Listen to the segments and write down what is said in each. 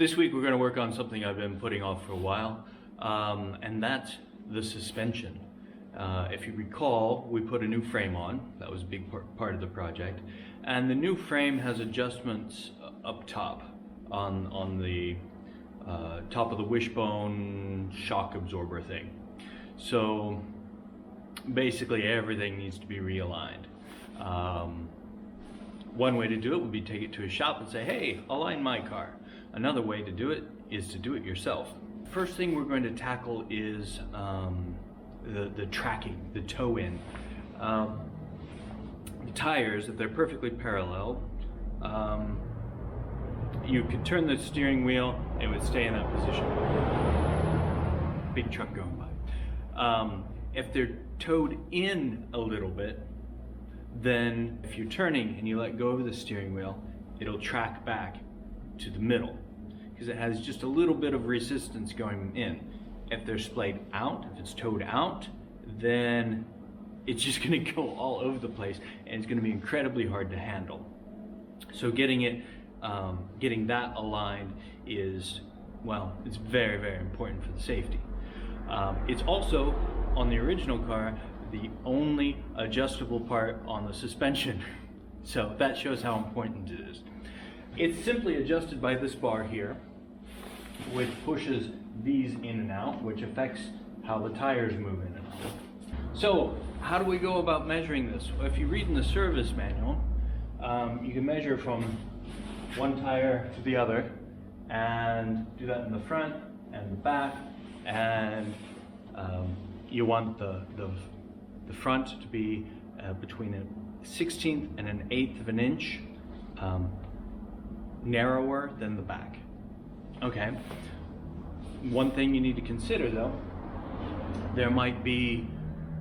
This week we're going to work on something I've been putting off for a while, and that's the suspension. If you recall, we put a new frame on. That was a big part of the project. And the new frame has adjustments up top on the top of the wishbone shock absorber thing. So basically everything needs to be realigned. One way to do it would be take it to a shop and say, hey, align my car. Another way to do it is to do it yourself. First thing we're going to tackle is the tracking, the toe in. The tires, if they're perfectly parallel, you could turn the steering wheel and it would stay in that position. Big truck going by. If they're towed in a little bit, then if you're turning and you let go of the steering wheel, it'll track back to the middle because it has just a little bit of resistance going in. If they're splayed out, if it's towed out, then it's just going to go all over the place and it's going to be incredibly hard to handle. So getting that aligned is, well, it's very, very important for the safety. It's also, on the original car, the only adjustable part on the suspension. So that shows how important it is. It's simply adjusted by this bar here, which pushes these in and out, which affects how the tires move in and out. So how do we go about measuring this? Well, if you read in the service manual, you can measure from one tire to the other and do that in the front and the back, and you want the front to be between a 1/16 and an 1/8 of an inch narrower than the back. Okay. One thing you need to consider though, there might be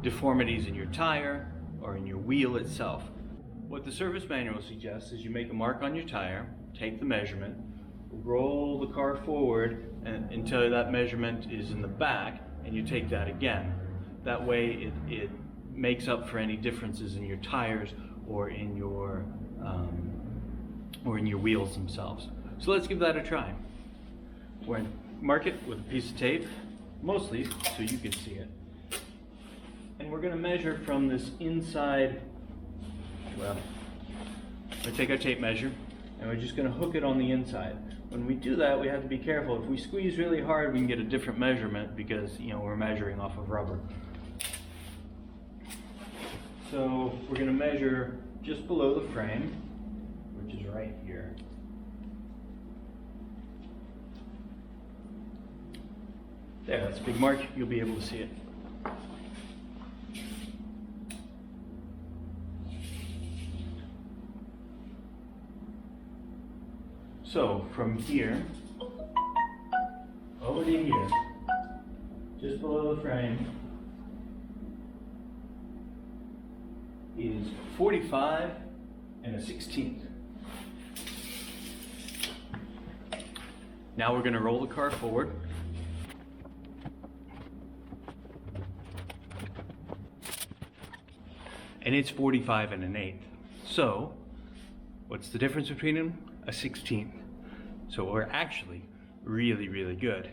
deformities in your tire or in your wheel itself. What the service manual suggests is you make a mark on your tire, take the measurement, roll the car forward until that measurement is in the back, and you take that again. That way it makes up for any differences in your tires or in your wheels themselves. So let's give that a try. We're going to mark it with a piece of tape, mostly so you can see it. And we're going to measure from this inside, well, we take our tape measure and we're just going to hook it on the inside. When we do that, we have to be careful. If we squeeze really hard, we can get a different measurement because, we're measuring off of rubber. So we're going to measure just below the frame, which is right here. There, that's a big mark. You'll be able to see it. So from here over to here, just below the frame, is 45 and a 1/16. Now we're going to roll the car forward. And it's 45 and an 1/8. So what's the difference between them? A 1/16. So we're actually really, really good.